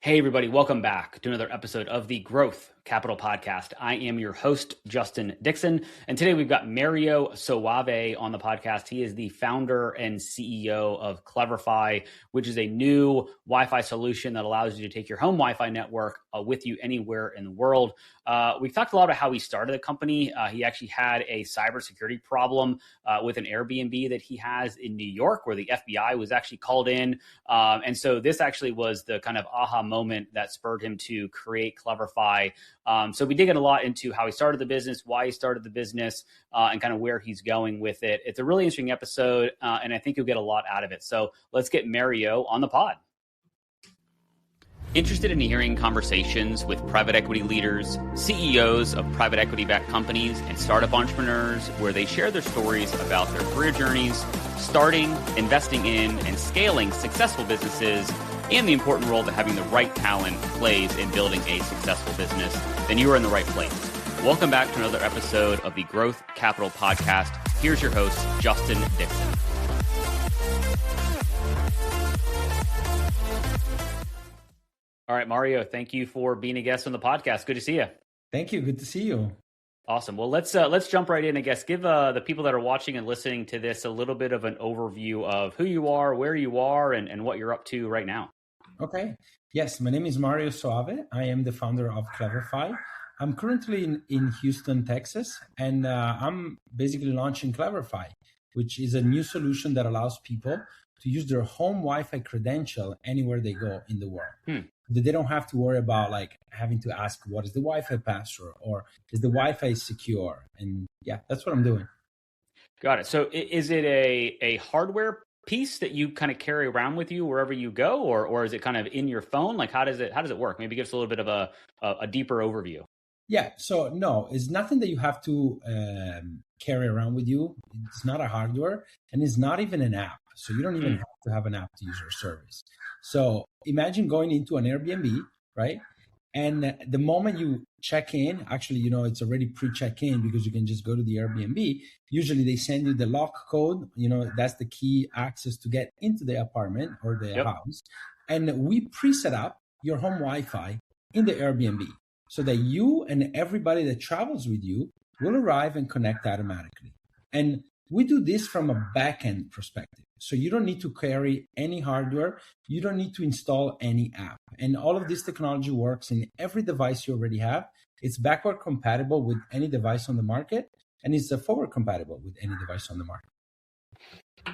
Hey, everybody, welcome back to another episode of the Growth Capital Podcast. I am your host, Justin Dixon, and today we've got Mario Soave on the podcast. He is the founder and CEO of CleverFi, which is a new Wi-Fi solution that allows you to take your home Wi-Fi network with you anywhere in the world. We've talked a lot about how he started the company. He actually had a cybersecurity problem with an Airbnb that he has in New York, where the FBI was actually called in. And so this actually was the kind of aha moment that spurred him to create CleverFi. So we dig in a lot into how he started the business, why he started the business, and kind of where he's going with it. It's a really interesting episode, and I think you'll get a lot out of it. So let's get Mario on the pod. Interested in hearing conversations with private equity leaders, CEOs of private equity-backed companies, and startup entrepreneurs where they share their stories about their career journeys, starting, investing in, and scaling successful businesses, and the important role that having the right talent plays in building a successful business, then you are in the right place. Welcome back to another episode of the Growth Capital Podcast. Here's your host, Justin Dixon. All right, Mario, thank you for being a guest on the podcast. Good to see you. Thank you. Good to see you. Awesome. Well, let's jump right in, I guess. Give the people that are watching and listening to this a little bit of an overview of who you are, where you are, and what you're up to right now. Okay. Yes, my name is Mario Soave. I am the founder of CleverFi. I'm currently in Houston, Texas, and I'm basically launching CleverFi, which is a new solution that allows people to use their home Wi-Fi credential anywhere they go in the world. That they don't have to worry about like having to ask what is the Wi-Fi password or is the Wi-Fi secure? And yeah, that's what I'm doing. Got it. So is it a hardware piece that you kind of carry around with you wherever you go, or is it kind of in your phone? Like how does it work? Maybe give us a little bit of a deeper overview. Yeah. So no, it's nothing that you have to carry around with you. It's not a hardware and it's not even an app. So you don't even have to have an app to use our service. So imagine going into an Airbnb, right? And the moment you check in, actually, it's already pre-check in because you can just go to the Airbnb. Usually they send you the lock code, that's the key access to get into the apartment or the house. And we pre-set up your home Wi-Fi in the Airbnb so that you and everybody that travels with you will arrive and connect automatically. And we do this from a back-end perspective. So you don't need to carry any hardware. You don't need to install any app. And all of this technology works in every device you already have. It's backward compatible with any device on the market, and it's forward compatible with any device on the market.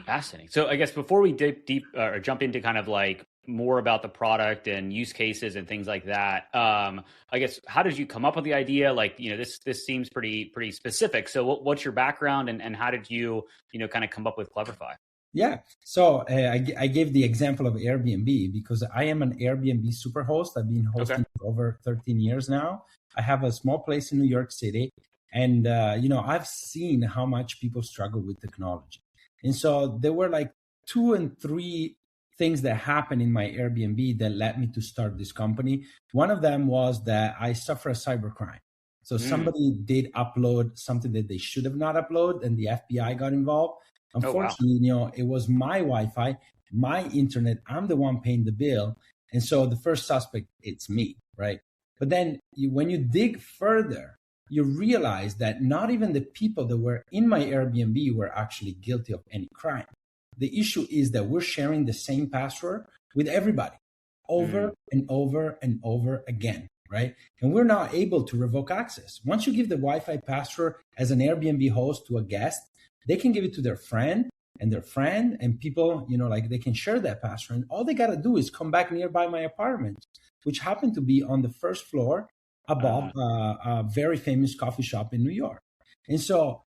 Fascinating. So I guess before we jump into kind of like more about the product and use cases and things like that, I guess, how did you come up with the idea? Like, this seems pretty specific. So what's your background and how did you, kind of come up with CleverFi? Yeah. So I gave the example of Airbnb because I am an Airbnb superhost. I've been hosting for over 13 years now. I have a small place in New York City. And, I've seen how much people struggle with technology. And so there were like 2 and 3 things that happened in my Airbnb that led me to start this company. One of them was that I suffer a cybercrime. So somebody did upload something that they should have not uploaded, and the FBI got involved. Unfortunately, it was my Wi-Fi, my internet. I'm the one paying the bill. And so the first suspect, it's me, right? But then when you dig further, you realize that not even the people that were in my Airbnb were actually guilty of any crime. The issue is that we're sharing the same password with everybody over and over and over again, right? And we're not able to revoke access. Once you give the Wi-Fi password as an Airbnb host to a guest, they can give it to their friend and people, they can share that password. And all they got to do is come back nearby my apartment, which happened to be on the first floor above a very famous coffee shop in New York. And so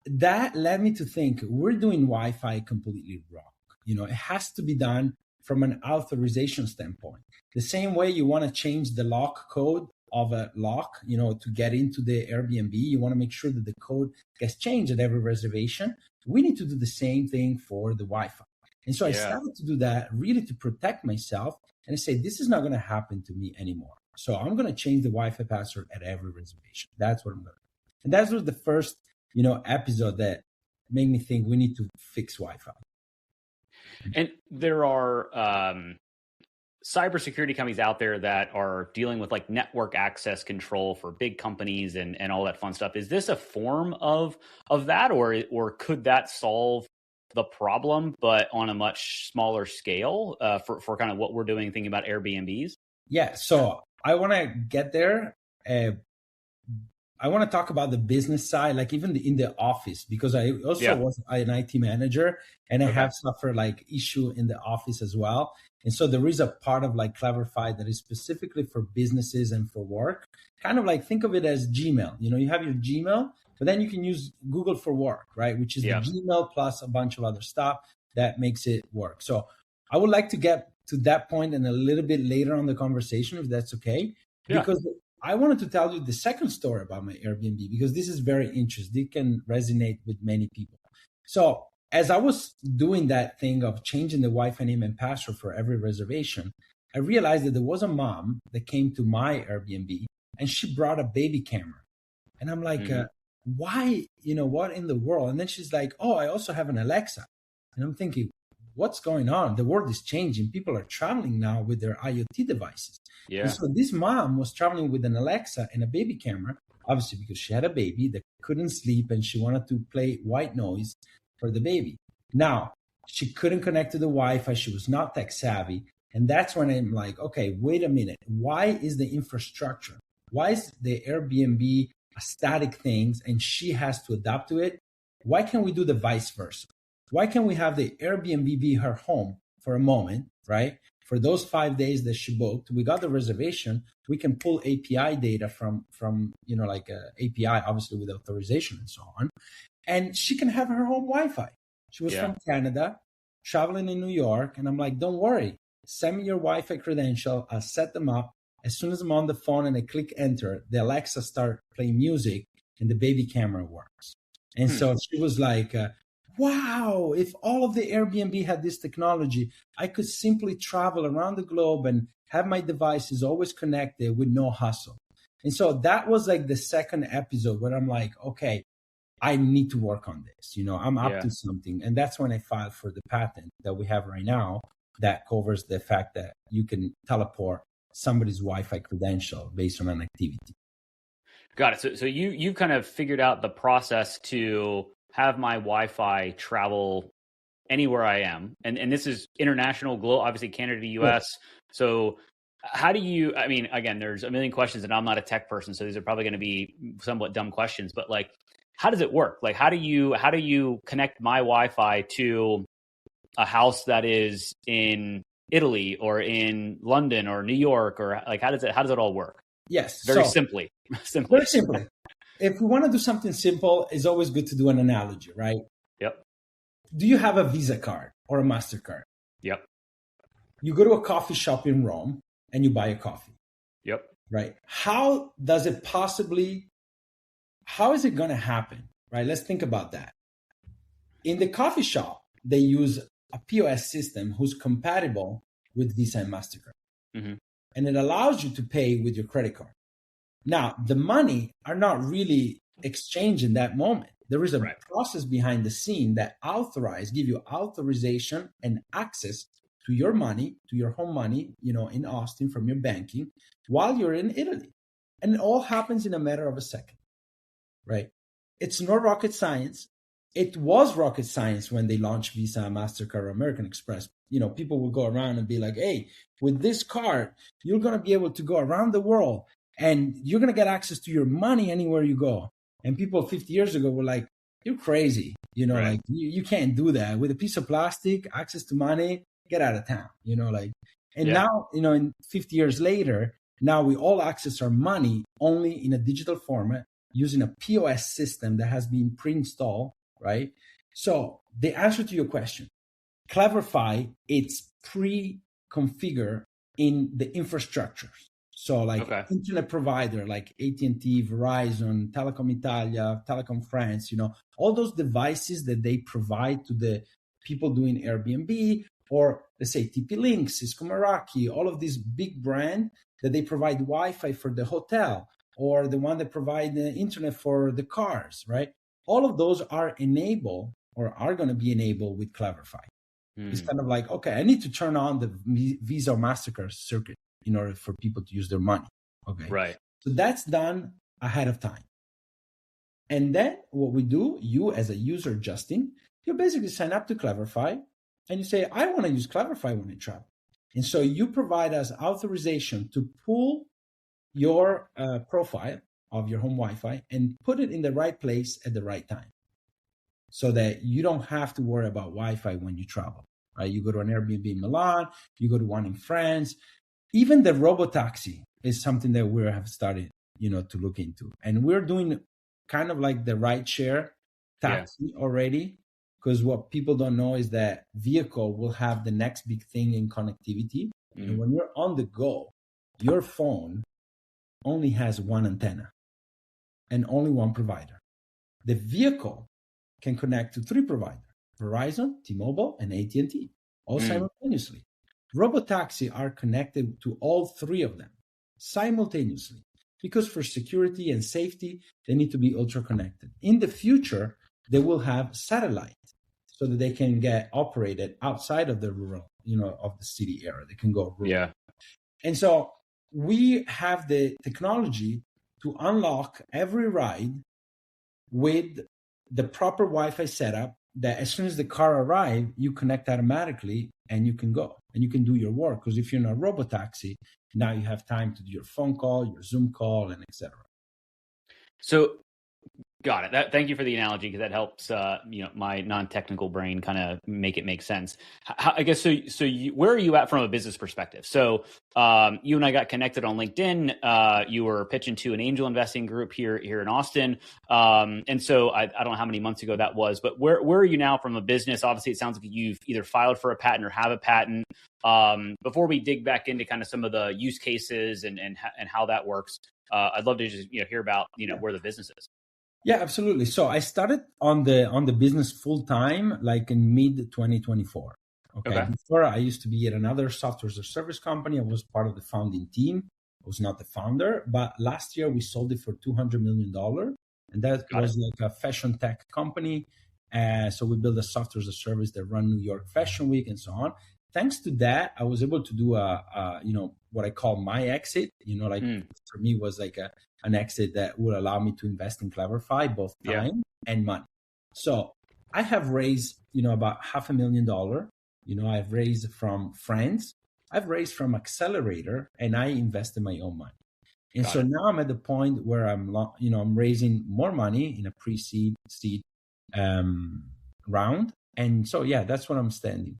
that led me to think we're doing Wi-Fi completely wrong. It has to be done from an authorization standpoint. The same way you want to change the lock code of a lock, to get into the Airbnb, you want to make sure that the code gets changed at every reservation. We need to do the same thing for the Wi-Fi. And so I started to do that really to protect myself. And I say, this is not going to happen to me anymore. So I'm going to change the Wi-Fi password at every reservation. That's what I'm going to do. And that was the first, episode that made me think we need to fix Wi-Fi. And there are cybersecurity companies out there that are dealing with like network access control for big companies and all that fun stuff. Is this a form of that, or could that solve the problem, but on a much smaller scale for kind of what we're doing, thinking about Airbnbs? Yeah, so I want to get there. I want to talk about the business side, like even in the office, because I also was an IT manager and I have suffered like issue in the office as well. And so there is a part of like CleverFi that is specifically for businesses and for work. Kind of like think of it as Gmail. You know, you have your Gmail, but then you can use Google for work, right? Which is the Gmail plus a bunch of other stuff that makes it work. So I would like to get to that point and a little bit later on the conversation, if that's okay. Because I wanted to tell you the second story about my Airbnb, because this is very interesting. It can resonate with many people. So as I was doing that thing of changing the Wi-Fi name and password for every reservation, I realized that there was a mom that came to my Airbnb and she brought a baby camera. And I'm like, why, what in the world? And then she's like, oh, I also have an Alexa. And I'm thinking, what's going on? The world is changing. People are traveling now with their IoT devices. Yeah. And so this mom was traveling with an Alexa and a baby camera, obviously because she had a baby that couldn't sleep and she wanted to play white noise for the baby. Now, she couldn't connect to the Wi-Fi. She was not tech savvy. And that's when I'm like, okay, wait a minute. Why is the infrastructure? Why is the Airbnb a static thing and she has to adapt to it? Why can't we do the vice versa? Why can't we have the Airbnb be her home for a moment, right? For those 5 days that she booked, we got the reservation. We can pull API data from like a API, obviously with authorization and so on. And she can have her home Wi-Fi. She was from Canada, traveling in New York. And I'm like, don't worry. Send me your Wi-Fi credential. I'll set them up. As soon as I'm on the phone and I click enter, the Alexa start playing music and the baby camera works. And so she was like, wow, if all of the Airbnb had this technology, I could simply travel around the globe and have my devices always connected with no hustle. And so that was like the second episode where I'm like, okay, I need to work on this. I'm up to something. And that's when I filed for the patent that we have right now that covers the fact that you can teleport somebody's Wi-Fi credential based on an activity. Got it. So you kind of figured out the process to have my Wi-Fi travel anywhere I am. And this is international, global, obviously Canada, US. So how do you, again, there's a million questions and I'm not a tech person, so these are probably going to be somewhat dumb questions, but like, how does it work? Like, how do you connect my Wi-Fi to a house that is in Italy or in London or New York, or like, how does it all work? Yes. Very simply. Very simply. If we want to do something simple, it's always good to do an analogy, right? Yep. Do you have a Visa card or a Mastercard? Yep. You go to a coffee shop in Rome and you buy a coffee. Yep. Right. How is it going to happen? Right. Let's think about that. In the coffee shop, they use a POS system who's compatible with Visa and Mastercard. Mm-hmm. And it allows you to pay with your credit card. Now, the money are not really exchanged in that moment. There is a process behind the scene that give you authorization and access to your money, to your home money, in Austin from your banking while you're in Italy. And it all happens in a matter of a second, right? It's no rocket science. It was rocket science when they launched Visa, Mastercard, or American Express. People would go around and be like, hey, with this card, you're going to be able to go around the world and you're going to get access to your money anywhere you go. And people 50 years ago were like, you're crazy. Like you can't do that with a piece of plastic, access to money, get out of town, now, in 50 years later, now we all access our money only in a digital format using a POS system that has been pre-installed, right? So the answer to your question, CleverFi, it's pre-configured in the infrastructures. So internet provider like AT&T, Verizon, Telecom Italia, Telecom France, all those devices that they provide to the people doing Airbnb, or let's say TP-Link, Cisco Meraki, all of these big brands that they provide Wi-Fi for the hotel, or the one that provide the internet for the cars, right? All of those are enabled or are going to be enabled with CleverFi. It's kind of like, okay, I need to turn on the Visa or Mastercard circuit in order for people to use their money. Okay. Right. So that's done ahead of time. And then what we do, you as a user, Justin, you basically sign up to CleverFi and you say, I want to use CleverFi when I travel. And so you provide us authorization to pull your profile of your home Wi-Fi and put it in the right place at the right time, so that you don't have to worry about Wi-Fi when you travel, right? You go to an Airbnb in Milan, you go to one in France. Even the robotaxi is something that we have started, to look into. And we're doing kind of like the ride share taxi already, because what people don't know is that vehicle will have the next big thing in connectivity. And when you're on the go, your phone only has one antenna and only one provider. The vehicle can connect to three providers: Verizon, T-Mobile, and AT&T, all simultaneously. Robotaxi are connected to all three of them simultaneously, because for security and safety, they need to be ultra connected. In the future, they will have satellite so that they can get operated outside of the rural, of the city area. They can go rural. Yeah. And so we have the technology to unlock every ride with the proper Wi-Fi setup, that as soon as the car arrives, you connect automatically and you can go and you can do your work. Because if you're in a robotaxi, now you have time to do your phone call, your Zoom call, and etc. So, got it. Thank you for the analogy, because that helps, my non-technical brain kind of make it make sense. I guess so. Where are you at from a business perspective? So, you and I got connected on LinkedIn. You were pitching to an angel investing group here in Austin, and so I don't know how many months ago that was. But where are you now from a business? Obviously, it sounds like you've either filed for a patent or have a patent. Before we dig back into kind of some of the use cases and how that works, I'd love to just hear about where the business is. Yeah, absolutely. So I started on the business full time, like in mid 2024. Okay. Before, I used to be at another software as a service company. I was part of the founding team. I was not the founder, but last year we sold it for $200 million, and that was like a fashion tech company. So we built a software as a service that run New York Fashion Week and so on. Thanks to that, I was able to do what I call my exit. For me was like an exit that would allow me to invest in CleverFi, both time and money. So I have raised, about $500,000. I've raised from friends, I've raised from accelerator, and I invested my own money. And so now I'm at the point where I'm raising more money in a pre-seed seed round. And so, that's what I'm standing.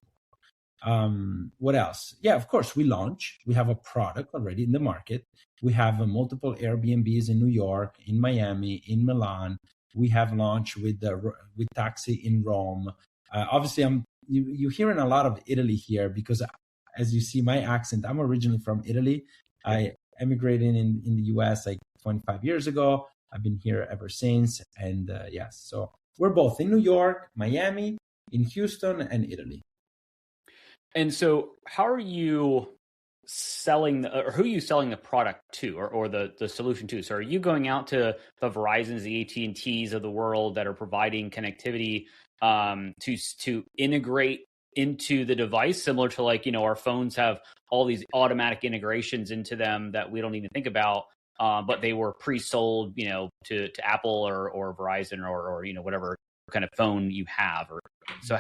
What else? Yeah, of course, we have a product already in the market. We have multiple Airbnbs in New York, in Miami, in Milan. We have launched with taxi in Rome. Obviously, you're hearing a lot of Italy here, because as you see my accent, I'm originally from Italy. I emigrated in the US like 25 years ago. I've been here ever since. And so we're both in New York, Miami, in Houston, and Italy. And so how are you selling, or who are you selling the product to, or the solution to? So are you going out to the Verizons, the AT&Ts of the world that are providing connectivity to integrate into the device, similar to our phones have all these automatic integrations into them that we don't even think about, but they were pre-sold, to Apple or Verizon or whatever kind of phone you have? Or so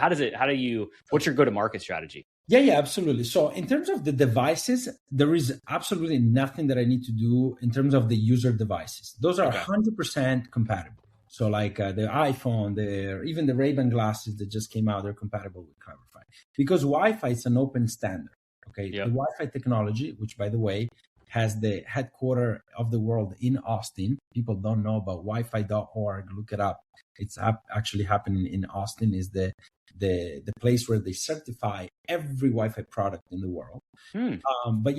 what's your go-to-market strategy? Yeah, absolutely. So in terms of the devices, there is absolutely nothing that I need to do in terms of the user devices. Those are 100% compatible. So like the iPhone, even the Ray-Ban glasses that just came out, they're compatible with CleverFi. Because Wi-Fi is an open standard. Okay. The Wi-Fi technology, which by the way, has the headquarters of the world in Austin. People don't know about Wi-Fi.org. Look it up. It's actually happening in Austin. Is the place where they certify every Wi-Fi product in the world. But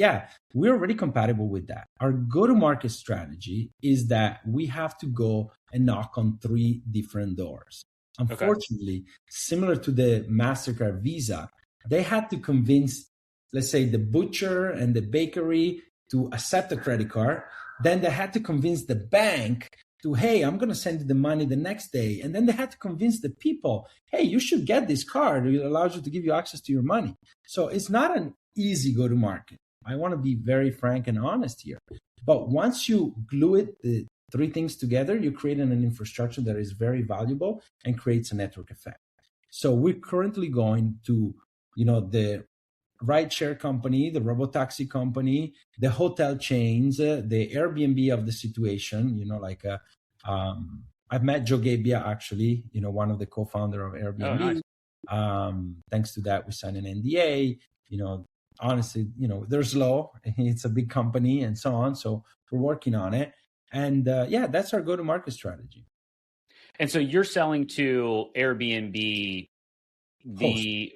we're already compatible with that. Our go-to-market strategy is that we have to go and knock on 3 different doors. Unfortunately, similar to the Mastercard Visa, they had to convince, let's say, the butcher and the bakery to accept a credit card. Then they had to convince the bank to, hey, I'm going to send you the money the next day. And then they had to convince the people, hey, you should get this card. It allows you to give you access to your money. So it's not an easy go-to-market. I want to be very frank and honest here. But once you glue it, the three things together, you create an infrastructure that is very valuable and creates a network effect. So we're currently going to, the rideshare company, the robotaxi company, the hotel chains, the Airbnb of the situation, I've met Joe Gebbia, actually, one of the co-founder of Airbnb. Oh, nice. Thanks to that, we signed an NDA, honestly, there's law, it's a big company and so on. So we're working on it. And that's our go-to-market strategy. And so you're selling to Airbnb, the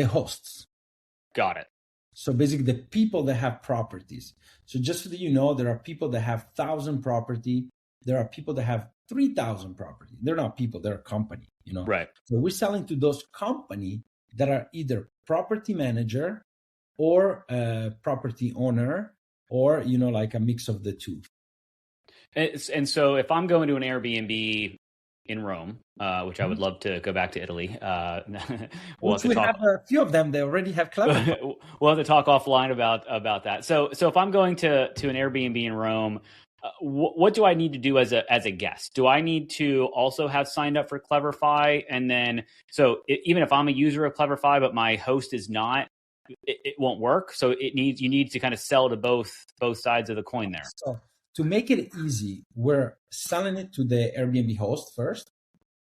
hosts. Got it. So basically the people that have properties. So just so that you know, there are people that have 1,000 property. There are people that have 3,000 property. They're not people, they're a company, Right. So we're selling to those company that are either property manager or property owner, or, like a mix of the two. And so if I'm going to an Airbnb in Rome, which I would love to go back to Italy. We have a few of them. They already have CleverFi. We'll have to talk offline about that. So if I'm going to an Airbnb in Rome, what do I need to do as a guest? Do I need to also have signed up for CleverFi? And then, even if I'm a user of CleverFi, but my host is not, it won't work. So you need to kind of sell to both sides of the coin there. So to make it easy, we're selling it to the Airbnb host first.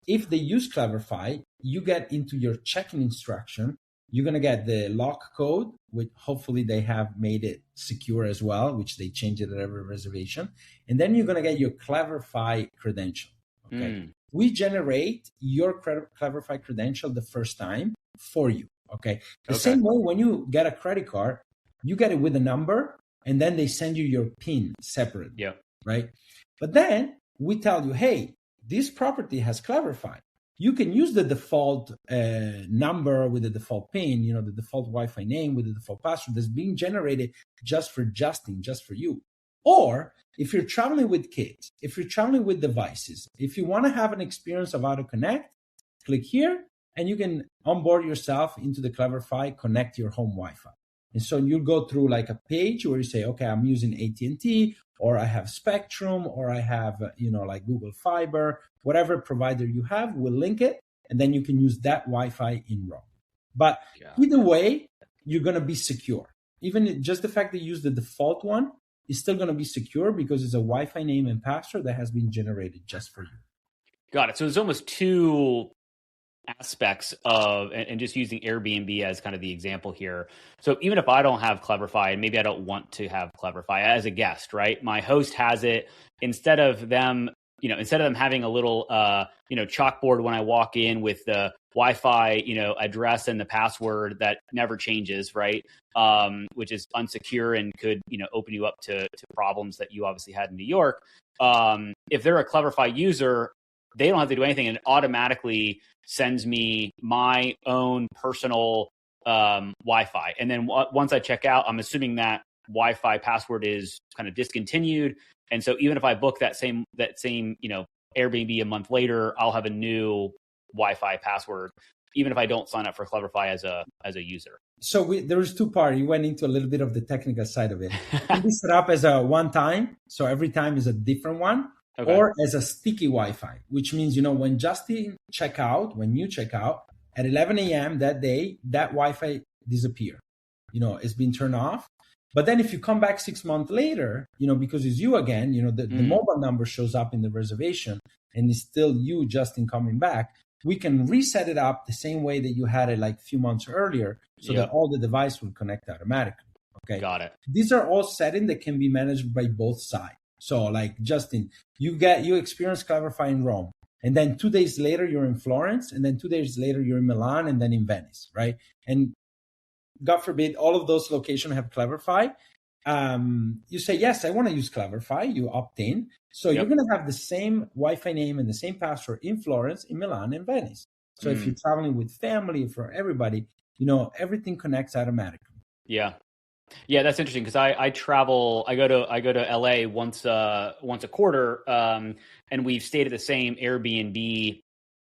If they use CleverFi, you get into your check-in instruction. You're going to get the lock code, which hopefully they have made it secure as well, which they change it at every reservation. And then you're going to get your CleverFi credential. Okay. We generate your CleverFi credential the first time for you. Okay. The same way when you get a credit card, you get it with a number, and then they send you your PIN separately. Yeah. Right. But then we tell you, hey, this property has CleverFi. You can use the default number with the default PIN, the default Wi-Fi name with the default password that's being generated just for Justin, just for you. Or if you're traveling with kids, if you're traveling with devices, if you want to have an experience of how to connect, click here and you can onboard yourself into the CleverFi, connect your home Wi-Fi. And so you'll go through like a page where you say, okay, I'm using AT&T, or I have Spectrum, or I have, like Google Fiber, whatever provider you have, we'll link it. And then you can use that Wi-Fi in Rome. But either way, you're going to be secure. Even just the fact that you use the default one is still going to be secure because it's a Wi-Fi name and password that has been generated just for you. Got it. So there's almost two aspects of, and just using Airbnb as kind of the example here. So even if I don't have CleverFi, and maybe I don't want to have CleverFi as a guest, right? My host has it. Instead of them having a little, chalkboard when I walk in with the Wi-Fi, address and the password that never changes, right? Which is unsecure and could, open you up to problems that you obviously had in New York. If they're a CleverFi user, they don't have to do anything, and it automatically sends me my own personal Wi-Fi. And then once I check out, I'm assuming that Wi-Fi password is kind of discontinued. And so even if I book that same Airbnb a month later, I'll have a new Wi-Fi password, even if I don't sign up for CleverFi as a user. So there was two parts. You went into a little bit of the technical side of it. It can be set up as a one time, so every time is a different one. Okay. Or as a sticky Wi-Fi, which means, when Justin when you check out at 11 a.m. that day, that Wi-Fi disappear. It's been turned off. But then if you come back 6 months later, because it's you again, the mobile number shows up in the reservation and it's still you, Justin, coming back, we can reset it up the same way that you had it like a few months earlier so that all the device will connect automatically. Okay. Got it. These are all settings that can be managed by both sides. So like Justin, you experience CleverFi in Rome, and then 2 days later you're in Florence, and then 2 days later you're in Milan, and then in Venice, right? And God forbid, all of those locations have CleverFi. You say, yes, I want to use CleverFi. You opt in. So you're going to have the same Wi-Fi name and the same password in Florence, in Milan, and Venice. So if you're traveling with family, for everybody, everything connects automatically. Yeah. Yeah, that's interesting because I travel. I go to LA once a quarter, and we've stayed at the same Airbnb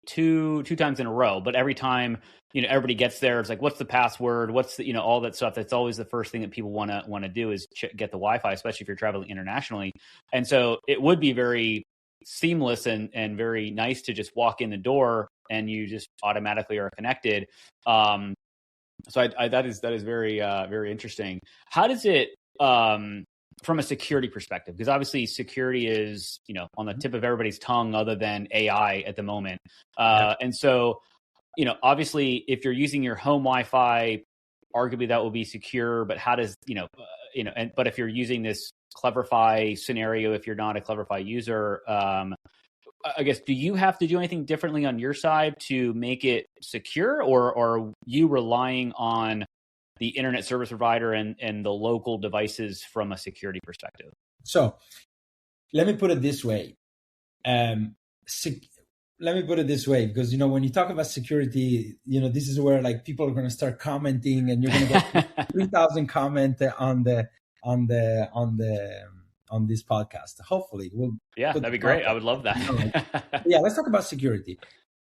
two times in a row. But every time, everybody gets there, it's like, what's the password? What's the, all that stuff. That's always the first thing that people want to do is get the Wi-Fi, especially if you're traveling internationally. And so it would be very seamless and very nice to just walk in the door and you just automatically are connected. So that is very very interesting. How does it from a security perspective? Because obviously security is on the tip of everybody's tongue, other than AI at the moment. And so obviously if you're using your home Wi-Fi, arguably that will be secure. But how does but if you're using this CleverFi scenario, if you're not a CleverFi user, I guess, do you have to do anything differently on your side to make it secure, or are you relying on the internet service provider and the local devices from a security perspective? So let me put it this way. Because when you talk about security, this is where like people are going to start commenting, and you're going to get 3,000 comment on this podcast. Hopefully that'd be great. I would love that. Yeah, let's talk about security.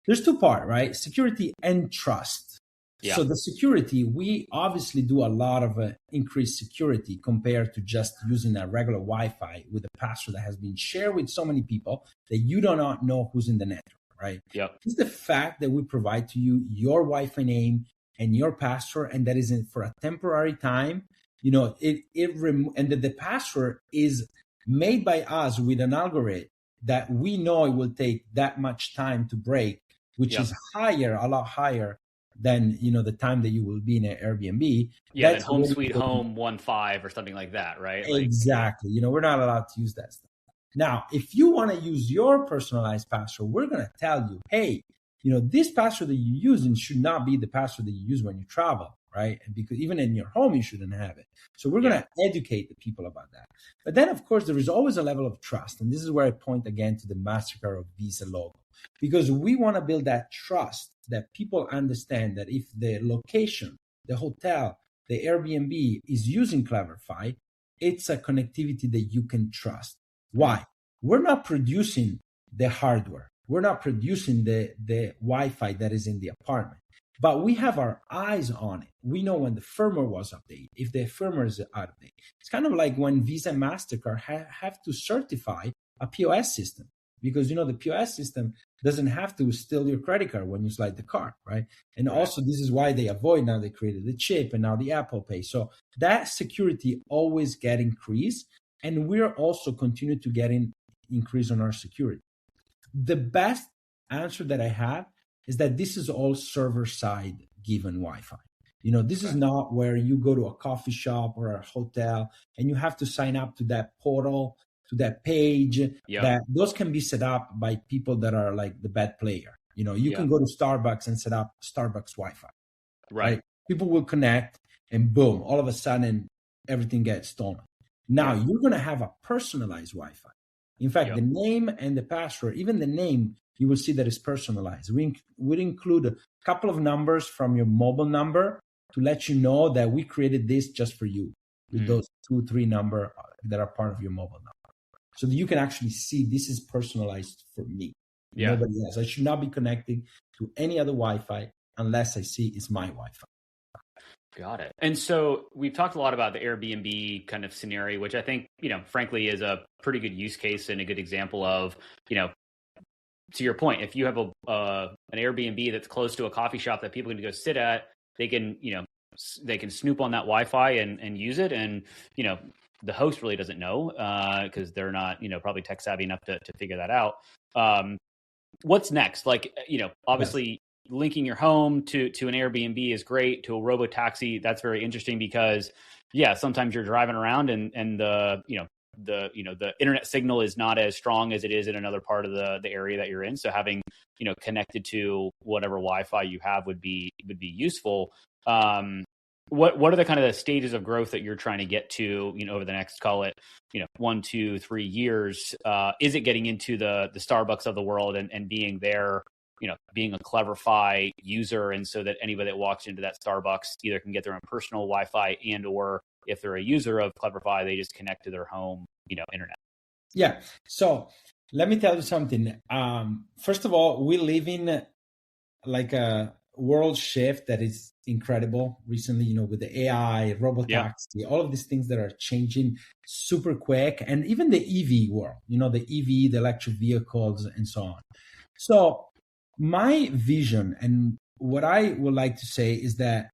There's two parts, right? Security and trust. Yeah. So the security, we obviously do a lot of increased security compared to just using a regular Wi-Fi with a password that has been shared with so many people that you do not know who's in the network, right? Yeah. It's the fact that we provide to you your Wi-Fi name and your password, and that is for a temporary time. And the password is made by us with an algorithm that we know it will take that much time to break, which is a lot higher than the time that you will be in an Airbnb. Yeah, that's home sweet home 1.5 or something like that, right? Exactly. We're not allowed to use that stuff. Now, if you want to use your personalized password, we're going to tell you, hey, this password that you're using should not be the password that you use when you travel, right? And because even in your home, you shouldn't have it. So we're going to educate the people about that. But then, of course, there is always a level of trust. And this is where I point again to the Mastercard or Visa logo, because we want to build that trust that people understand that if the location, the hotel, the Airbnb is using CleverFi, it's a connectivity that you can trust. Why? We're not producing the hardware. We're not producing the Wi-Fi that is in the apartment, but we have our eyes on it. We know when the firmware was updated, if the firmware is out of date. It's kind of like when Visa and Mastercard have to certify a POS system, because the POS system doesn't have to steal your credit card when you slide the card, right? And also this is why they created the chip and now the Apple Pay. So that security always get increased, and we're also continue to get increase on our security. The best answer that I have is that this is all server side given Wi-Fi. This is not where you go to a coffee shop or a hotel and you have to sign up to that portal, to that page. That those can be set up by people that are like the bad player. You can go to Starbucks and set up Starbucks Wi-Fi. Right? People will connect and boom, all of a sudden everything gets stolen. Now you're going to have a personalized Wi-Fi. In fact, the name and the password, even the name, you will see that it's personalized. We would include a couple of numbers from your mobile number to let you know that we created this just for you with those 2-3 numbers that are part of your mobile number. So that you can actually see this is personalized for me. Nobody else. I should not be connecting to any other Wi-Fi unless I see it's my Wi-Fi. Got it. And so we've talked a lot about the Airbnb kind of scenario, which I think, frankly, is a pretty good use case and a good example of, to your point, if you have an Airbnb that's close to a coffee shop that people can go sit at, they can snoop on that Wi-Fi and use it. And, the host really doesn't know because they're not, probably tech savvy enough to figure that out. What's next? Like, obviously linking your home to an Airbnb is great. To a robo taxi, that's very interesting because sometimes you're driving around and the internet signal is not as strong as it is in another part of the area that you're in. So having connected to whatever Wi-Fi you have would be useful. What are the kind of the stages of growth that you're trying to get to, over the next, call it, 1, 2, 3 years? Is it getting into the Starbucks of the world and being there, being a CleverFi user, and so that anybody that walks into that Starbucks either can get their own personal Wi-Fi and or if they're a user of CleverFi, they just connect to their home, internet. Yeah. So let me tell you something. First of all, we live in like a world shift that is incredible recently, with the AI, robotaxi, all of these things that are changing super quick, and even the EV world, the EV, the electric vehicles, and so on. So my vision and what I would like to say is that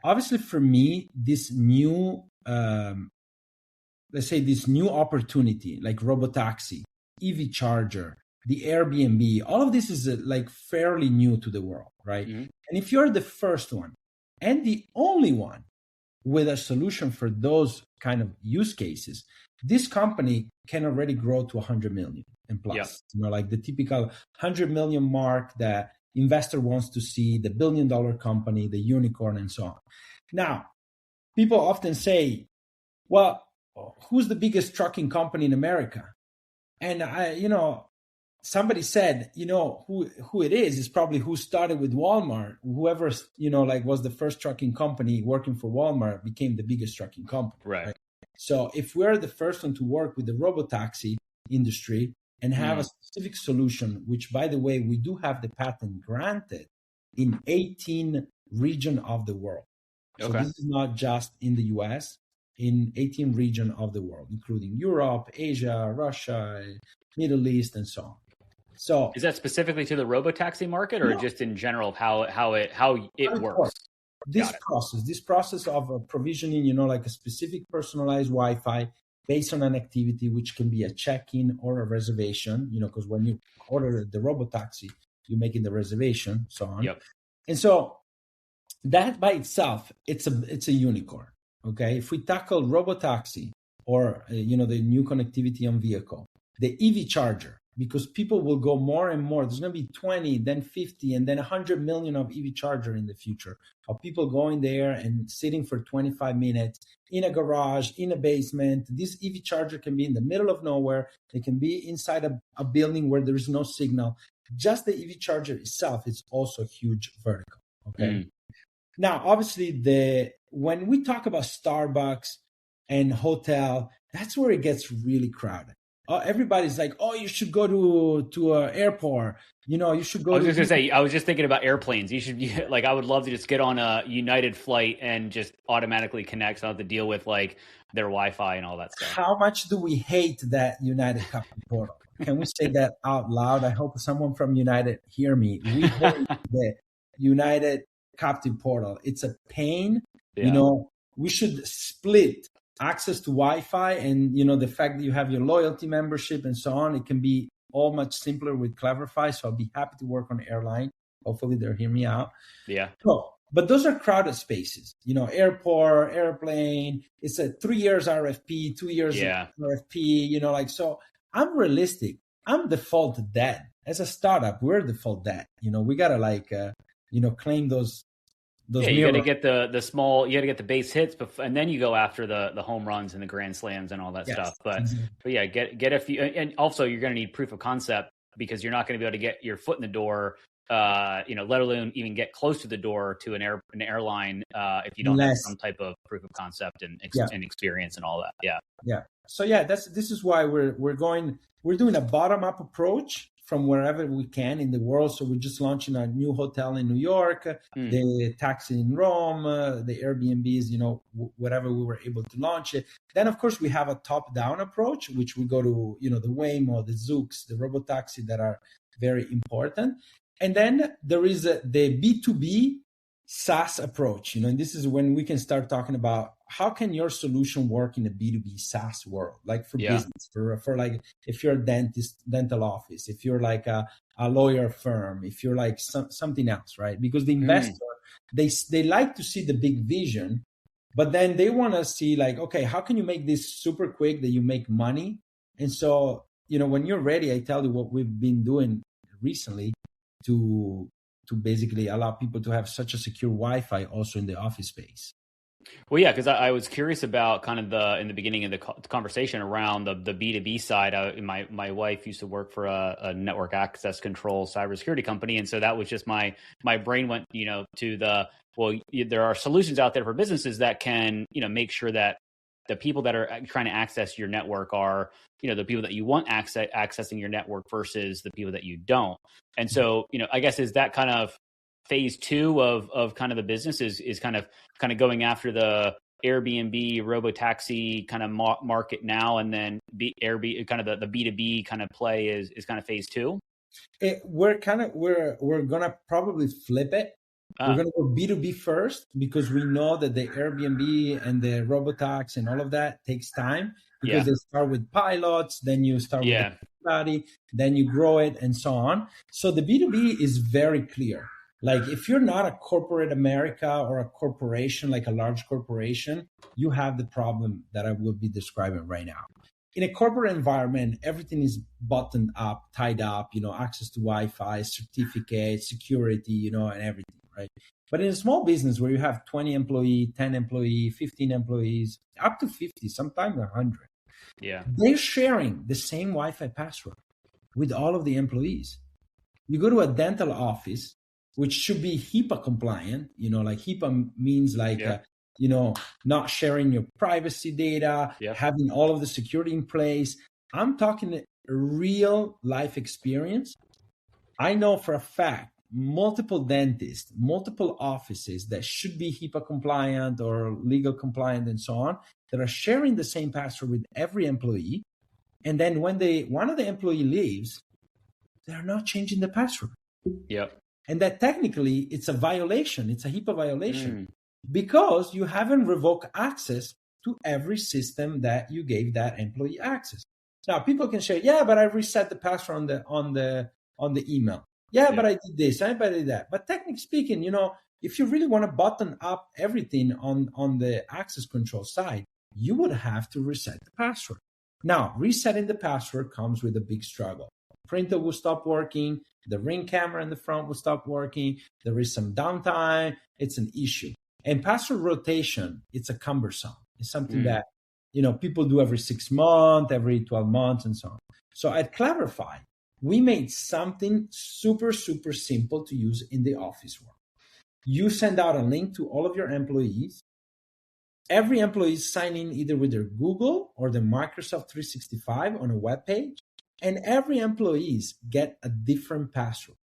obviously for me, this new, let's say this new opportunity like robotaxi, EV charger, the Airbnb, all of this is like fairly new to the world, right? Mm-hmm. And if you're the first one and the only one with a solution for those kind of use cases, this company can already grow to 100 million and plus, like the typical 100 million mark that investor wants to see, the $1 billion company, the unicorn, and so on. Now, people often say, well, who's the biggest trucking company in America? And somebody said, who it is probably who started with Walmart. Whoever, was the first trucking company working for Walmart became the biggest trucking company. Right. So if we're the first one to work with the robotaxi industry and have a specific solution, which by the way, we do have the patent granted in 18 regions of the world. So this is not just in the US, in 18 regions of the world, including Europe, Asia, Russia, Middle East, and so on. So is that specifically to the robotaxi market, or just in general of how it works? This process of provisioning, like a specific personalized Wi-Fi based on an activity, which can be a check-in or a reservation, because when you order the robotaxi, you're making the reservation, so on. Yep. And so that by itself, it's a unicorn. Okay, if we tackle robotaxi or the new connectivity on vehicle, the EV charger, because people will go more and more. There's going to be 20, then 50, and then 100 million of EV charger in the future, of people going there and sitting for 25 minutes in a garage, in a basement. This EV charger can be in the middle of nowhere. It can be inside a building where there is no signal. Just the EV charger itself is also a huge vertical. Okay. Now, obviously, when we talk about Starbucks and hotel, that's where it gets really crowded. Everybody's like, oh, you should go to an airport. You should go. I was just thinking about airplanes. You should I would love to just get on a United flight and just automatically connect. So I don't have to deal with like their Wi-Fi and all that stuff. How much do we hate that United Captain Portal? Can we say that out loud? I hope someone from United hear me. We hate the United Captive Portal. It's a pain. Yeah. We should split access to Wi-Fi and the fact that you have your loyalty membership and so on. It can be all much simpler with CleverFi. So I'll be happy to work on airline. Hopefully they'll hear me out. Yeah. So, but those are crowded spaces. Airport, airplane. It's a 3 years RFP, 2 years RFP. So I'm realistic. I'm default dead as a startup. We're default dead. We gotta claim those. You got to get the small, you got to get the base hits, and then you go after the home runs and the grand slams and all that stuff. But yeah, get a few, and also you're going to need proof of concept because you're not going to be able to get your foot in the door, let alone even get close to the door to an airline if you don't have some type of proof of concept and experience and all that. Yeah. So this is why we're doing a bottom up approach from wherever we can in the world. So we're just launching a new hotel in New York, the taxi in Rome, the Airbnbs, whatever we were able to launch it. Then, of course, we have a top-down approach, which we go to, the Waymo, the Zoox, the robotaxi that are very important. And then there is the B2B SaaS approach, and this is when we can start talking about how can your solution work in a B2B SaaS world, like for business, for like if you're a dental office, if you're like a lawyer firm, if you're like something else, right? Because the investor, they like to see the big vision, but then they want to see like, okay, how can you make this super quick that you make money? And so, when you're ready, I tell you what we've been doing recently to basically allow people to have such a secure Wi-Fi also in the office space. Well, yeah, because I was curious about kind of in the beginning of the conversation around the B2B side. My wife used to work for a network access control cybersecurity company, and so that was just my brain went to there are solutions out there for businesses that can make sure that the people that are trying to access your network are the people that you want accessing your network versus the people that you don't. And so I guess is that kind of phase two of kind of the business is kind of going after the Airbnb robotaxi kind of market now, and then Airbnb kind of the B2B kind of play is kind of phase two. We're gonna probably flip it. We're gonna go B2B first because we know that the Airbnb and the robotaxi and all of that takes time because they start with pilots, then you start with everybody, then you grow it and so on. So the B2B is very clear. Like if you're not a corporate America or a corporation, like a large corporation, you have the problem that I will be describing right now. In a corporate environment, everything is buttoned up, tied up, access to Wi-Fi, certificates, security, and everything, right? But in a small business where you have 20 employees, 10 employees, 15 employees, up to 50, sometimes 100, they're sharing the same Wi-Fi password with all of the employees. You go to a dental office, which should be HIPAA compliant, like HIPAA means like, not sharing your privacy data, having all of the security in place. I'm talking a real life experience. I know for a fact, multiple dentists, multiple offices that should be HIPAA compliant or legal compliant and so on, that are sharing the same password with every employee. And then when one of the employee leaves, they're not changing the password. Yep. And that technically it's a violation. It's a HIPAA violation because you haven't revoked access to every system that you gave that employee access. Now people can say, yeah, but I reset the password on the email. Yeah, but I did this, but I did that. But technically speaking, if you really want to button up everything on the access control side, you would have to reset the password. Now, resetting the password comes with a big struggle. Printer will stop working. The Ring camera in the front will stop working. There is some downtime. It's an issue. And password rotation, it's a cumbersome. It's something that, people do every 6 months, every 12 months, and so on. So at CleverFi, we made something super, super simple to use in the office world. You send out a link to all of your employees. Every employee is signing either with their Google or the Microsoft 365 on a web page. And every employees get a different password.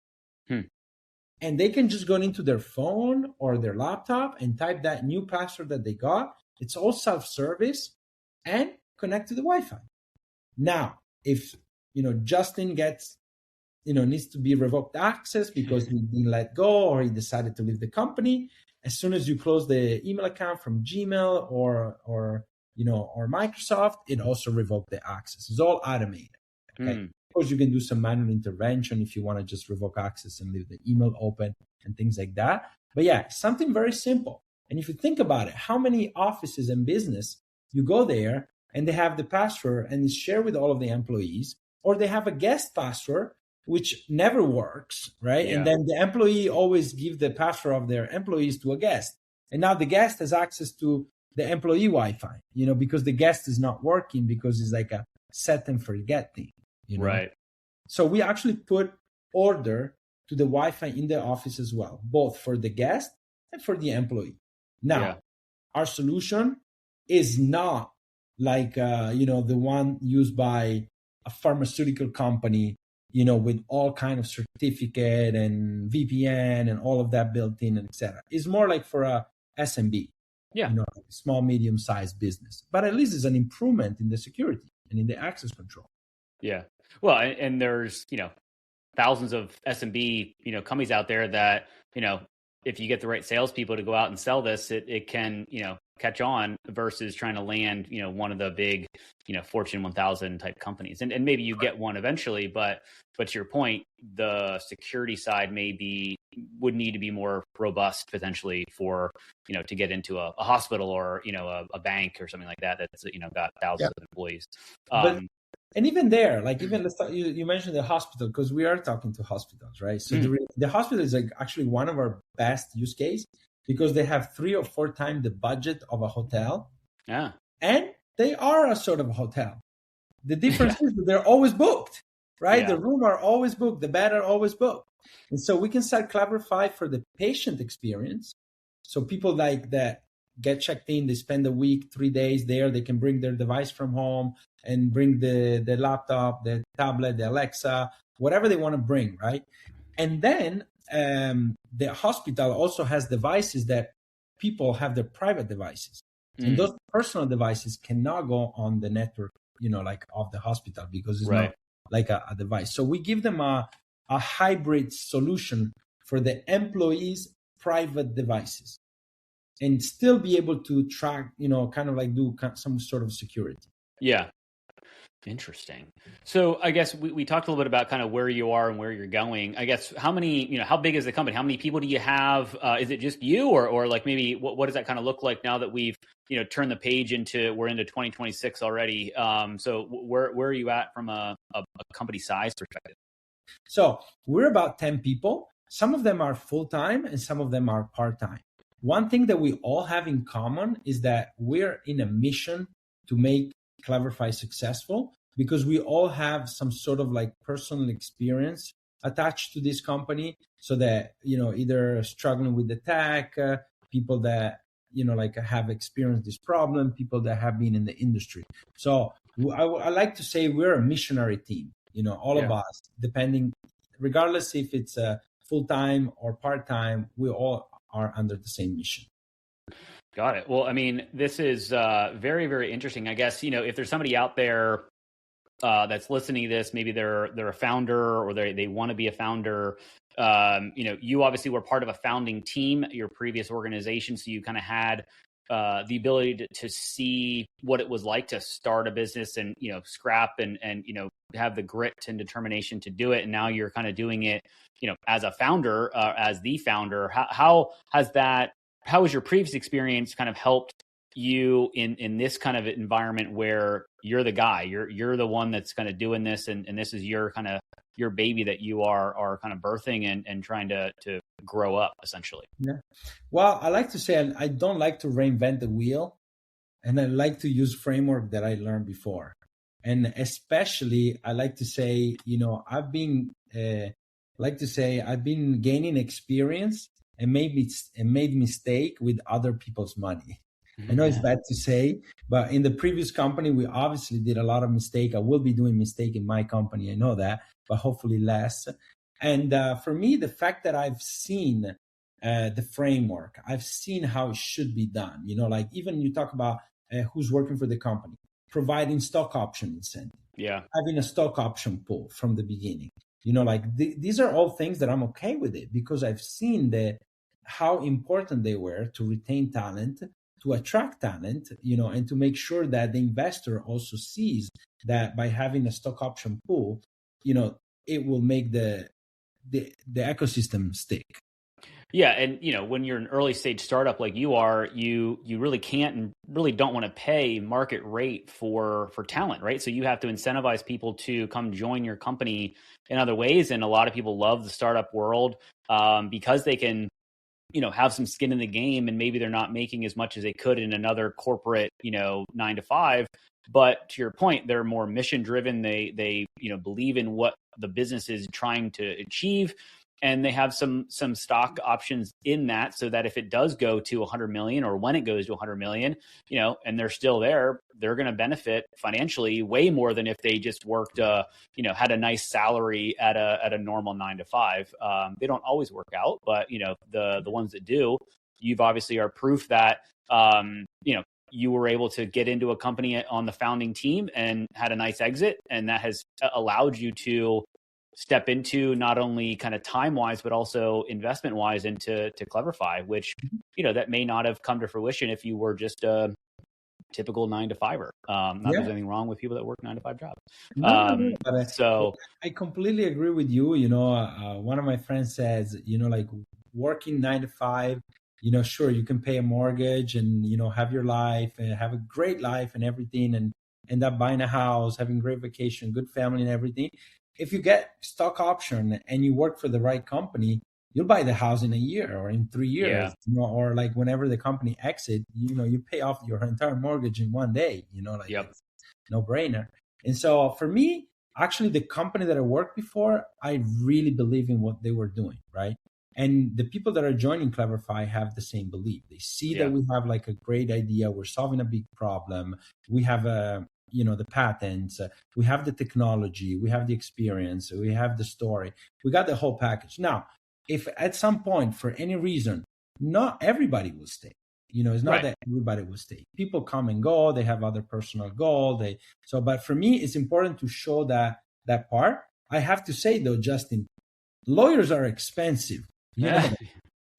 And they can just go into their phone or their laptop and type that new password that they got. It's all self-service and connect to the Wi-Fi. Now, if, Justin gets, needs to be revoked access because he's been let go or he decided to leave the company, as soon as you close the email account from Gmail or Microsoft, it also revoked the access. It's all automated. Okay. Of course, you can do some manual intervention if you want to just revoke access and leave the email open and things like that. But yeah, something very simple. And if you think about it, how many offices and business you go there and they have the password and it's shared with all of the employees, or they have a guest password, which never works, right? Yeah. And then the employee always give the password of their employees to a guest. And now the guest has access to the employee Wi-Fi, because the guest is not working because it's like a set and forget thing. Right. So we actually put order to the Wi-Fi in the office as well, both for the guest and for the employee. Now, our solution is not like, the one used by a pharmaceutical company, with all kind of certificate and VPN and all of that built in, and etc. It's more like for a SMB, small, medium-sized business. But at least it's an improvement in the security and in the access control. Yeah. Well, and there's, thousands of SMB, companies out there that, if you get the right salespeople to go out and sell this, it can, catch on versus trying to land, one of the big, Fortune 1000 type companies. And maybe you get one eventually, but to your point, the security side would need to be more robust potentially for, to get into a hospital or, a bank or something like that, that's, got thousands of employees. And even there, like let's talk, you mentioned the hospital, because we are talking to hospitals, right? So the hospital is like actually one of our best use case, because they have 3 or 4 times the budget of a hotel. Yeah. And they are a sort of hotel. The difference is that they're always booked, right? Yeah. The room are always booked. The bed are always booked. And so we can start CleverFi for the patient experience. So people like that get checked in, they spend a week, 3 days there. They can bring their device from home and bring the laptop, the tablet, the Alexa, whatever they want to bring, right? And then the hospital also has devices that people have their private devices. And those personal devices cannot go on the network, like of the hospital, because it's not like a device. So we give them a hybrid solution for the employees' private devices and still be able to track, kind of like do some sort of security. Yeah. Interesting. So I guess we talked a little bit about kind of where you are and where you're going. I guess how big is the company? How many people do you have? Is it just you, or like maybe what does that kind of look like now that we've turned the page we're into 2026 already? So where are you at from a company size perspective? So we're about 10 people. Some of them are full-time and some of them are part-time. One thing that we all have in common is that we're in a mission to make CleverFi successful, because we all have some sort of like personal experience attached to this company. So that, either struggling with the tech, people that, like have experienced this problem, people that have been in the industry. So I like to say we're a missionary team, all of us, regardless if it's full-time or part-time, we all are under the same mission. Got it. Well, I mean, this is very, very interesting. I guess, if there's somebody out there that's listening to this, maybe they're a founder or they want to be a founder. You obviously were part of a founding team at your previous organization, so you kind of had the ability to see what it was like to start a business and scrap and have the grit and determination to do it. And now you're kind of doing it, as a founder, as the founder. How has your previous experience kind of helped you in this kind of environment where you're the guy, you're the one that's kind of doing this, and this is your kind of your baby that you are kind of birthing and trying to grow up, essentially? Yeah. Well, I like to say I don't like to reinvent the wheel, and I like to use framework that I learned before. And especially, I like to say, I've been gaining experience and made mistake with other people's money. I know it's bad to say, but in the previous company, we obviously did a lot of mistake. I will be doing mistake in my company. I know that, but hopefully less. And for me, the fact that I've seen the framework, I've seen how it should be done. Like even you talk about who's working for the company, providing stock option incentive, having a stock option pool from the beginning. These are all things that I'm okay with it, because I've seen how important they were to retain talent, to attract talent, and to make sure that the investor also sees that by having a stock option pool, it will make the ecosystem stick. Yeah. And, when you're an early stage startup like you are, you really can't and really don't want to pay market rate for talent, right? So you have to incentivize people to come join your company in other ways. And a lot of people love the startup world because they can, have some skin in the game, and maybe they're not making as much as they could in another corporate, 9 to 5. But to your point, they're more mission driven. They believe in what the business is trying to achieve. And they have some stock options in that, so that if it does go to 100 million, or when it goes to 100 million, and they're still there, they're going to benefit financially way more than if they just worked, had a nice salary at a normal 9 to 5. They don't always work out, but the ones that do, you've obviously are proof that you were able to get into a company on the founding team and had a nice exit, and that has allowed you to step into not only kind of time-wise, but also investment-wise into CleverFi, which, that may not have come to fruition if you were just a typical 9 to 5er. Not that there's anything wrong with people that work 9 to 5 jobs. So I completely agree with you. One of my friends says, like working 9 to 5, sure, you can pay a mortgage and, have your life and have a great life and everything, and end up buying a house, having great vacation, good family and everything. If you get stock option and you work for the right company, you'll buy the house in a year or in 3 years, Yeah. or like whenever the company exit, you pay off your entire mortgage in one day, like Yep. it's no brainer. And so for me, actually the company that I worked before, I really believe in what they were doing, right? And the people that are joining CleverFi have the same belief. They see that we have like a great idea. We're solving a big problem. We have the patents. We have the technology. We have the experience. We have the story. We got the whole package. Now, if at some point, for any reason, not everybody will stay. It's not that everybody will stay. People come and go. They have other personal goals. But for me, it's important to show that part. I have to say though, Justin, lawyers are expensive. And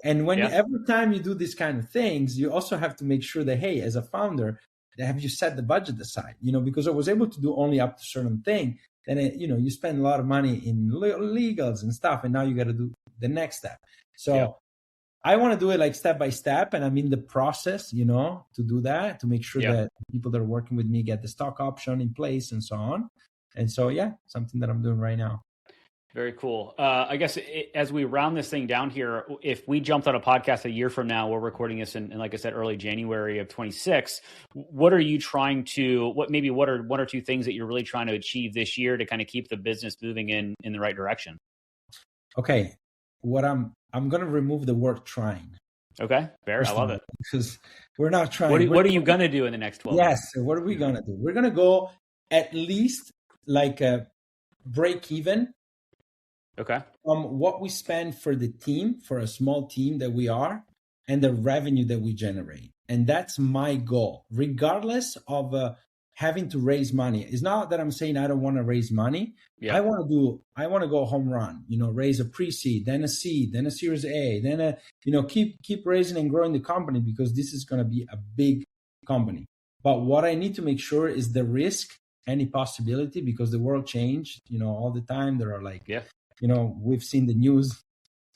every time you do these kind of things, you also have to make sure that, hey, as a founder, have you set the budget aside? Because I was able to do only up to a certain thing. Then, you spend a lot of money in legals and stuff, and now you got to do the next step. So I want to do it like step by step, and I'm in the process, to do that, to make sure that people that are working with me get the stock option in place and so on. And so, something that I'm doing right now. Very cool. I guess as we round this thing down here, if we jumped on a podcast a year from now, we're recording this in like I said, early January of 26. What are you trying to, what are one or two things that you're really trying to achieve this year to kind of keep the business moving in the right direction? Okay. I'm going to remove the word trying. Okay. Fair. I love it. Because we're not trying. What are you going to do in the next 12 months? Yes. What are we going to do? We're going to go at least like a break even. Okay. From what we spend for the team, for a small team that we are, and the revenue that we generate. And that's my goal, regardless of having to raise money. It's not that I'm saying I don't want to raise money. Yeah. I want to go home run, raise a pre-seed, then a seed, then a series A, then keep raising and growing the company, because this is going to be a big company. But what I need to make sure is the risk, any possibility, because the world changed, all the time. There are we've seen the news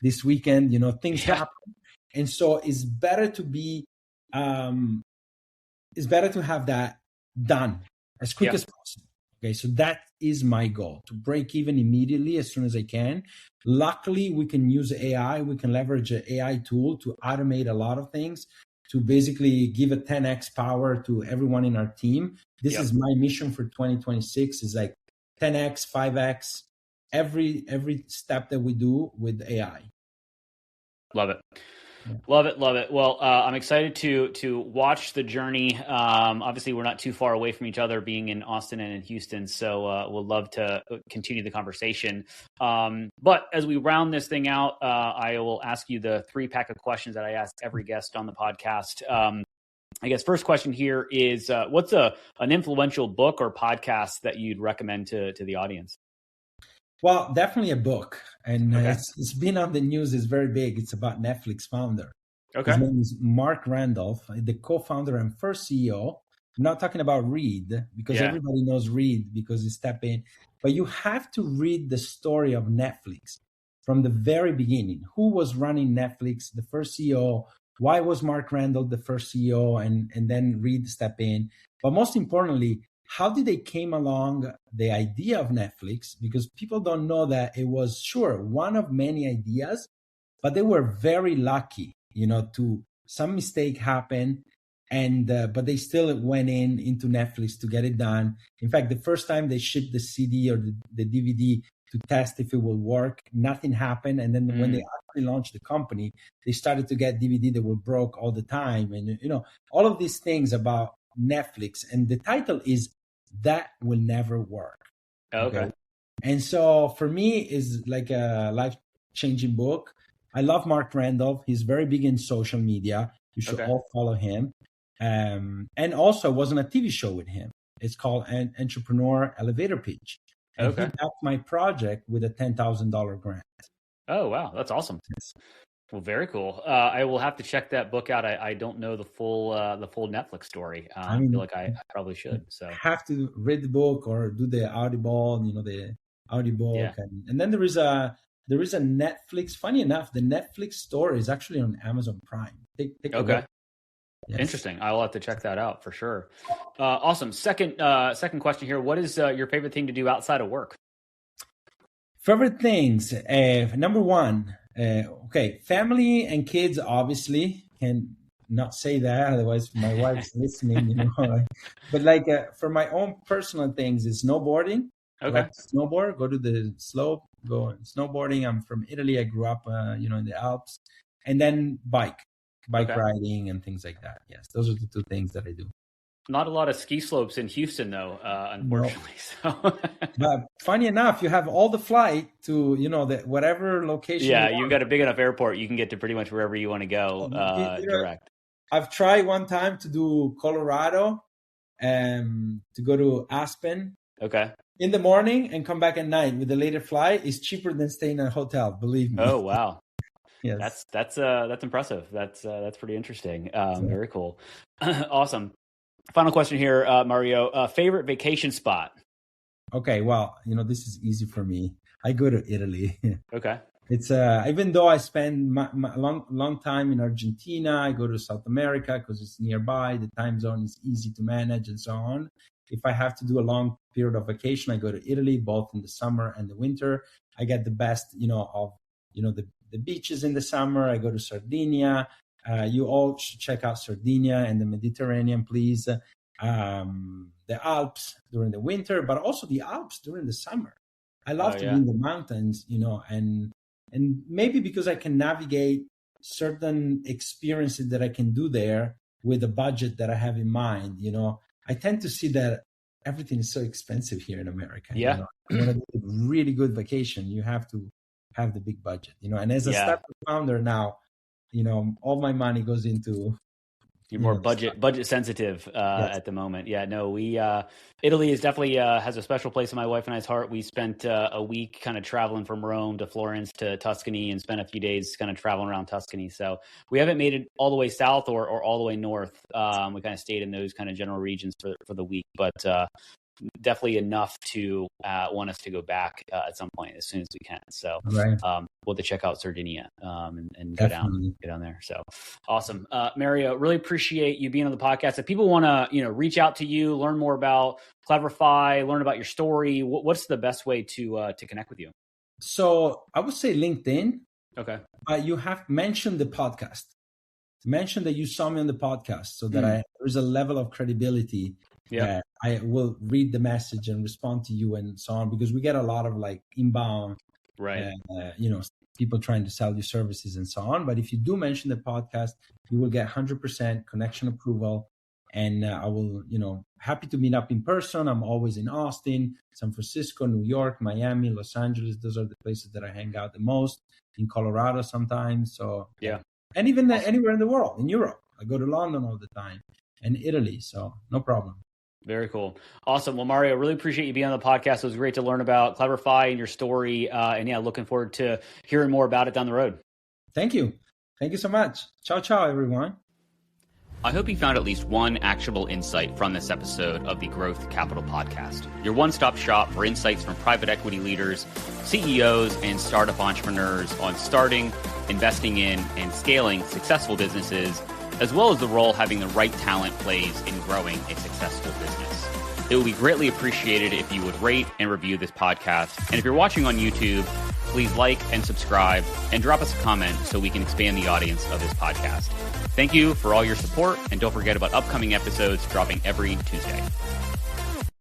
this weekend, things happen. And so it's better to be, it's better to have that done as quick as possible. Okay. So that is my goal, to break even immediately as soon as I can. Luckily, we can use AI. We can leverage an AI tool to automate a lot of things, to basically give a 10x power to everyone in our team. This is my mission for 2026, is like 10x, 5x, every step that we do with AI. Love it. Yeah. Love it. Well, I'm excited to watch the journey. Obviously, we're not too far away from each other, being in Austin and in Houston. So we'll love to continue the conversation. But as we round this thing out, I will ask you the 3-pack of questions that I ask every guest on the podcast. I guess first question here is, what's an influential book or podcast that you'd recommend to the audience? Well, definitely a book. And it's been on the news. It's very big. It's about Netflix founder. Okay. His name is Mark Randolph, the co-founder and first CEO. I'm not talking about Reed, because everybody knows Reed because he stepped in. But you have to read the story of Netflix from the very beginning. Who was running Netflix, the first CEO? Why was Mark Randolph the first CEO and then Reed step in? But most importantly, how did they came along the idea of Netflix? Because people don't know that it was, one of many ideas, but they were very lucky, to some mistake happen, and but they still went into Netflix to get it done. In fact, the first time they shipped the CD or the DVD to test if it will work, nothing happened. And then when they actually launched the company, they started to get DVD that were broke all the time. And, all of these things about Netflix. And the title is That Will Never Work. Okay. And so for me, is like a life-changing book. I love Mark Randolph. He's very big in social media. You should all follow him. And also, I was on a TV show with him. It's called an Entrepreneur Elevator Pitch. And he backed my project with a $10,000 grant. Oh, wow. That's awesome. Yes. Well, very cool. I will have to check that book out. I don't know the full Netflix story. I feel like I probably should. So have to read the book or do the Audible, the audiobook. Yeah. And then there is a Netflix. Funny enough, the Netflix store is actually on Amazon Prime. Take a look. Yes. Interesting. I will have to check that out for sure. Awesome. Second question here. What is your favorite thing to do outside of work? Favorite things. Number one, Okay, family and kids obviously can not say that, otherwise my wife's listening, But like for my own personal things, is snowboarding. I Okay. like to snowboard, go to the slope, go snowboarding. I'm from Italy. I grew up, in the Alps, and then bike Okay. riding and things like that. Yes, those are the two things that I do. Not a lot of ski slopes in Houston, though, unfortunately. No. So, But funny enough, you have all the flight to, the whatever location. yeah, you've got a big enough airport. You can get to pretty much wherever you want to go direct. I've tried one time to do Colorado, to go to Aspen. Okay. In the morning and come back at night with a later flight is cheaper than staying in a hotel. Believe me. Oh, wow. Yes. That's impressive. That's pretty interesting. Very cool. Awesome. Final question here, Mario. Long vacation spot? Okay. Well, this is easy for me. I go to Italy. Okay. It's even though I spend my long time in Argentina, I go to South America because it's nearby. The time zone is easy to manage and so on. If I have to do a long period of vacation, I go to Italy, both in the summer and the winter. I get the best, of the beaches in the summer. I go to Sardinia. You all should check out Sardinia and the Mediterranean, please. The Alps during the winter, but also the Alps during the summer. I love to be in the mountains, and maybe because I can navigate certain experiences that I can do there with the budget that I have in mind, I tend to see that everything is so expensive here in America. Yeah. You want to do a really good vacation, you have to have the big budget, and as a startup founder now, all my money goes into. You're more budget sensitive Yes. at the moment. Yeah, no, Italy is definitely has a special place in my wife and I's heart. We spent a week kind of traveling from Rome to Florence to Tuscany and spent a few days kind of traveling around Tuscany. So we haven't made it all the way south or all the way north. We kind of stayed in those kind of general regions for the week, but definitely enough to want us to go back at some point as soon as we can. So Right. we'll have to check out Sardinia and go down there. So awesome. Mario, really appreciate you being on the podcast. If people want to, reach out to you, learn more about CleverFi, learn about your story, what's the best way to connect with you? So I would say LinkedIn. Okay. You have mentioned the podcast. Mention that you saw me on the podcast so that there's a level of credibility. Yeah. I will read the message and respond to you and so on, because we get a lot of inbound, right? People trying to sell you services and so on. But if you do mention the podcast, you will get 100% connection approval. And I will, happy to meet up in person. I'm always in Austin, San Francisco, New York, Miami, Los Angeles. Those are the places that I hang out the most. In Colorado sometimes. So yeah. And even anywhere in the world, in Europe. I go to London all the time and Italy. So no problem. Very cool. Awesome. Well, Mario, really appreciate you being on the podcast. It was great to learn about CleverFi and your story. And looking forward to hearing more about it down the road. Thank you. Thank you so much. Ciao, ciao, everyone. I hope you found at least one actionable insight from this episode of the Growth Capital Podcast, your one-stop shop for insights from private equity leaders, CEOs, and startup entrepreneurs on starting, investing in, and scaling successful businesses, as well as the role having the right talent plays in growing a successful business. It would be greatly appreciated if you would rate and review this podcast. And if you're watching on YouTube, please like and subscribe and drop us a comment so we can expand the audience of this podcast. Thank you for all your support, and don't forget about upcoming episodes dropping every Tuesday.